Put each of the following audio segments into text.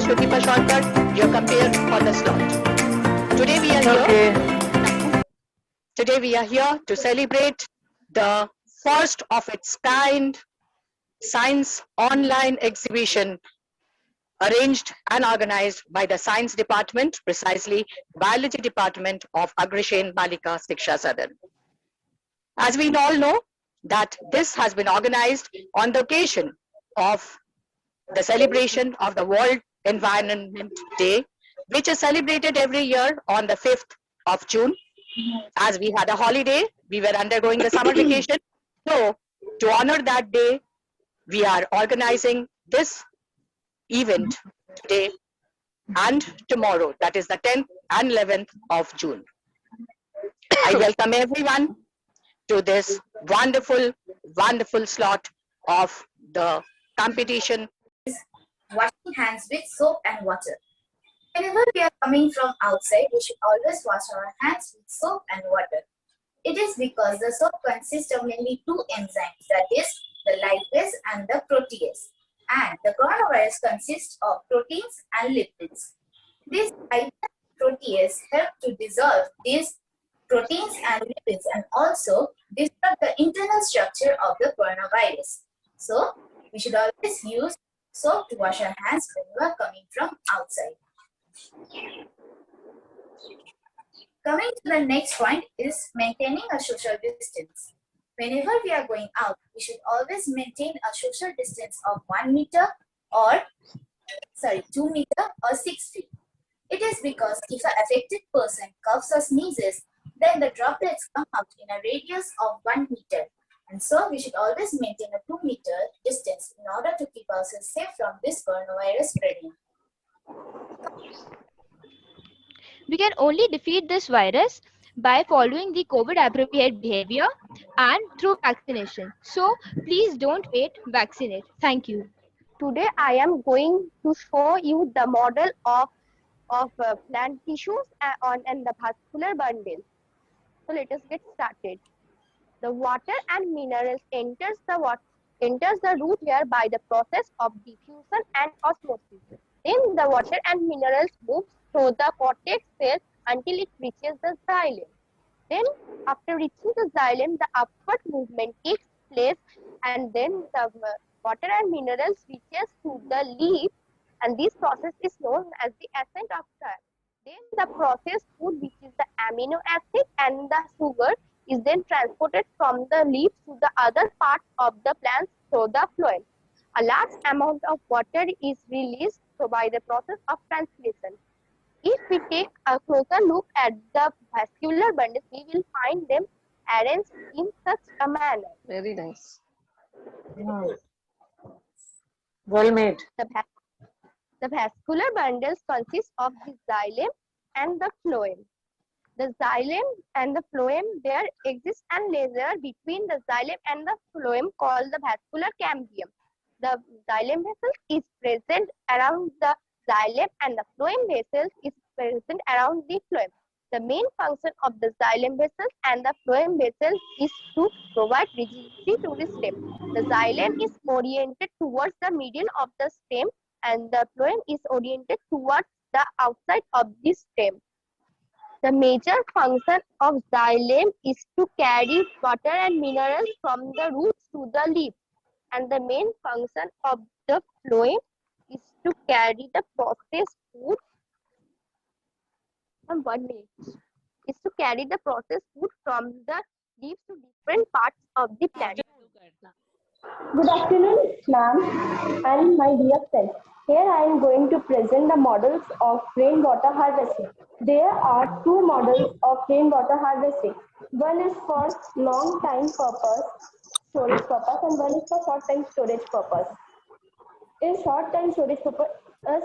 Shruti Pasholkar, your compare for the slot. Today we are here. Today we are here to celebrate the first of its kind science online exhibition arranged and organized by the science department, precisely biology department of Agrishen Balika Shiksha Sadan. As we all know that this has been organized on the occasion of the celebration of the World Environment Day, which is celebrated every year on the 5th of June. As we had a holiday, we were undergoing the summer vacation. So to honor that day, we are organizing this event today and tomorrow, that is the 10th and 11th of June. I welcome everyone to this wonderful, wonderful slot of the competition. Washing hands with soap and water. Whenever we are coming from outside, we should always wash our hands with soap and water. It is because the soap consists of mainly two enzymes, that is, the lipase and the protease. And the coronavirus consists of proteins and lipids. These lipase and protease help to dissolve these proteins and lipids and also disrupt the internal structure of the coronavirus. So, we should always use soap to wash our hands when we are coming from outside. Coming to the next point is maintaining a social distance. Whenever we are going out, we should always maintain a social distance of 1 meter or 2 meter or 6 feet. It is because if an affected person coughs or sneezes, then the droplets come out in a radius of 1 meter. And so we should always maintain a 2 meter distance in order to keep ourselves safe from this coronavirus spreading. We can only defeat this virus by following the COVID appropriate behavior and through vaccination. So please don't wait, vaccinate. Thank you. Today I am going to show you the model of plant tissues and the vascular bundle. So let us get started. The water and minerals enters the root layer by the process of diffusion and osmosis. Then the water and minerals move through the cortex cell until it reaches the xylem. Then after reaching the xylem, the upward movement takes place and then the water and minerals reaches to the leaf, and this process is known as the ascent of soil. Then the processed food, which is the amino acid and the sugar, is then transported from the leaves to the other parts of the plants through the phloem. A large amount of water is released by the process of transpiration. If we take a closer look at the vascular bundles, we will find them arranged in such a manner. Very nice. Wow. Well made. The vascular bundles consist of the xylem and the phloem. The xylem and the phloem, there exists a layer between the xylem and the phloem called the vascular cambium. The xylem vessel is present around the xylem and the phloem vessel is present around the phloem. The main function of the xylem vessel and the phloem vessel is to provide rigidity to the stem. The xylem is oriented towards the middle of the stem and the phloem is oriented towards the outside of the stem. The major function of xylem is to carry water and minerals from the roots to the leaves, and the main function of the phloem is to carry the processed food from the leaves to different parts of the plant. Good afternoon, ma'am, and my dear friends. Here I am going to present the models of rainwater harvesting. There are two models of rainwater harvesting. One is for long time purpose, storage purpose, and one is for short time storage purpose. In short time storage purpose,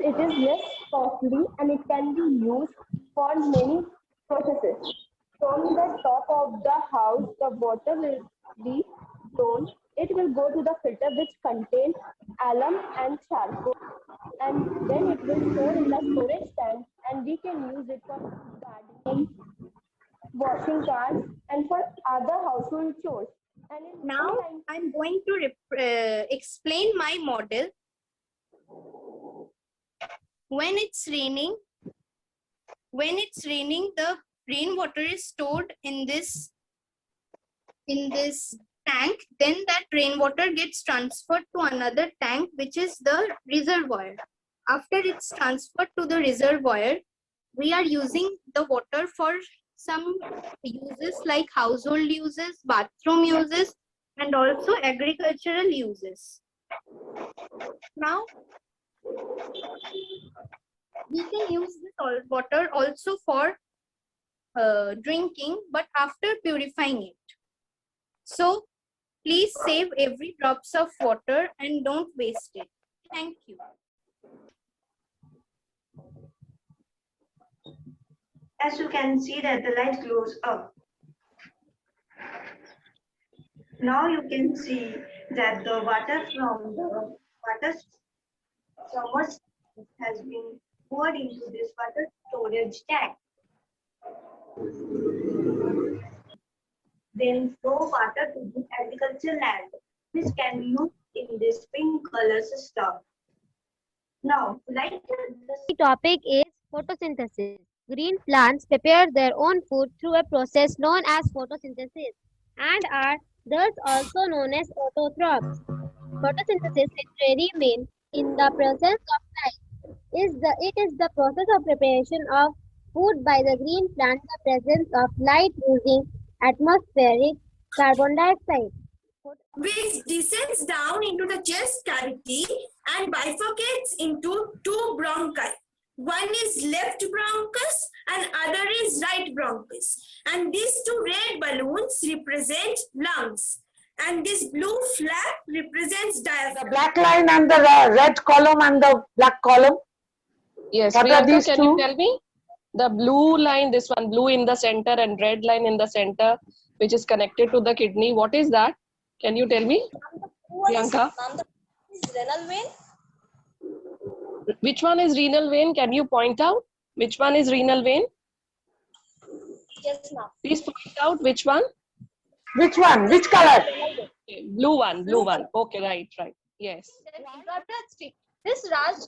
it is less costly and it can be used for many processes. From the top of the house, the water will be blown. It will go to the filter which contains alum and charcoal, and then it will store in the storage tank, and we can use it for gardening, washing cars, and for other household chores. And now I'm going to explain my model. when it's raining, the rainwater is stored in this tank. Then that rainwater gets transferred to another tank, which is the reservoir. After it's transferred to the reservoir, we are using the water for some uses like household uses, bathroom uses, and also agricultural uses. Now, we can use this water also for drinking, but after purifying it. So, please save every drops of water and don't waste it. Thank you. As you can see that the light glows up. Now you can see that the water from the water summer has been poured into this water storage tank. Then flow water to the agricultural land, which can be used in this sprinkler system. Now, The topic is photosynthesis. Green plants prepare their own food through a process known as photosynthesis and are thus also known as autotrophs. Photosynthesis literally means in the presence of light. It is the process of preparation of food by the green plant in the presence of light using atmospheric carbon dioxide. Which descends down into the chest cavity and bifurcates into two bronchi. One is left bronchus and other is right bronchus. And these two red balloons represent lungs. And this blue flap represents diaphragm. The black line and the red column and the black column. Yes, What are Priyanka, these can two? you tell me? The blue line, this one, blue in the center and red line in the center, which is connected to the kidney. What is that? Can you tell me, Priyanka? Renal vein. Which one is renal vein? Can you point out? Which one is renal vein? Yes, ma'am. Please point out which one. Which one? Which color? Okay, blue one, blue one. Okay, right. Yes. This large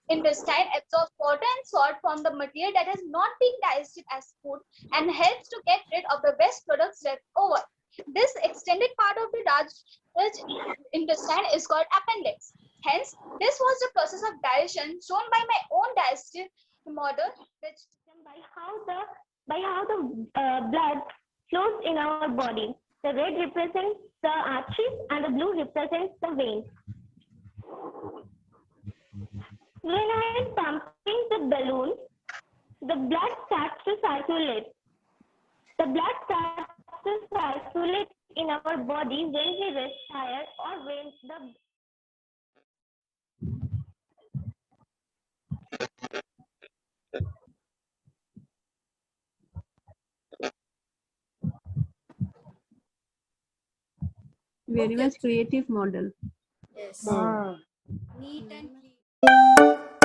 intestine absorbs water and salt from the material that has not been digested as food and helps to get rid of the waste products left over. This extended part of the large intestine is called appendix. Hence, this was the process of digestion shown by my own digestive model, which by how the blood flows in our body. The red represents the arteries and the blue represents the veins. When I am pumping the balloon, the blood starts to circulate. The blood starts to circulate in our body when we rest tired or when the very much creative model. yes. Neat and clean.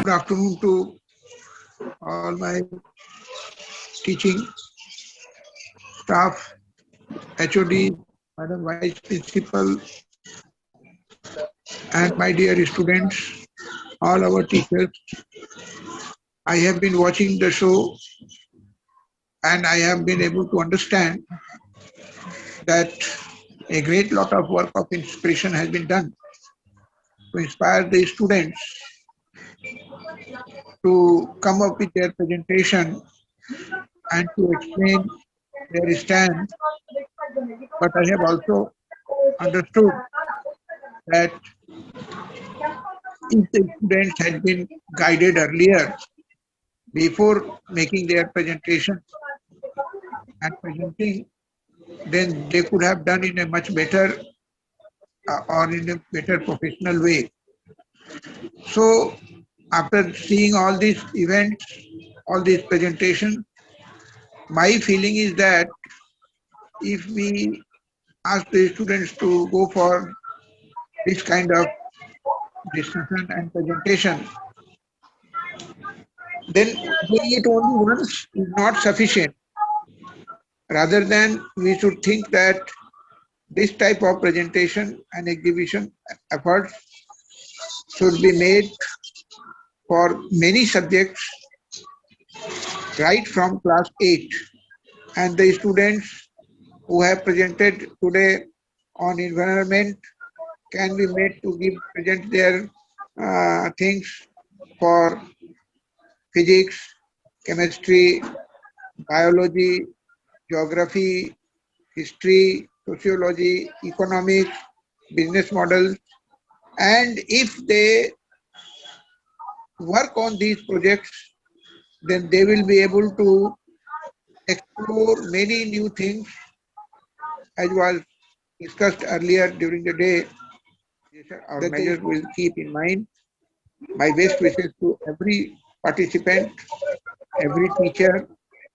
Good afternoon to all my teaching staff, HOD, Madam Vice Principal, and my dear students, all our teachers. I have been watching the show and I have been able to understand that a great lot of work of inspiration has been done to inspire the students to come up with their presentation and to explain their stand. But I have also understood that if the students had been guided earlier before making their presentation and presenting, then they could have done in a much better or in a better professional way. So after seeing all these events, all these presentations, my feeling is that if we ask the students to go for this kind of discussion and presentation, then doing it only once is not sufficient. Rather than we should think that this type of presentation and exhibition efforts should be made for many subjects right from class 8, and the students who have presented today on environment can be made to present their things for physics, chemistry, biology, geography, history, sociology, economics, business models, and if they work on these projects, then they will be able to explore many new things, as was discussed earlier during the day. Our measures will keep in mind. My best wishes to every participant, every teacher,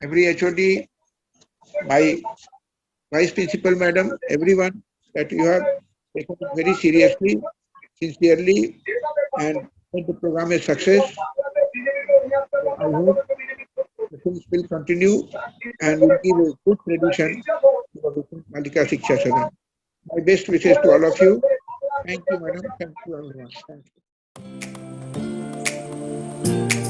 every HOD, my Vice Principal Madam, everyone, that you have taken it very seriously, sincerely, and made the program a success. I hope the things will continue and will give a good tradition to the Malika Shiksha Sadan. My best wishes to all of you. Thank you, madam. Thank you, everyone. Thank you.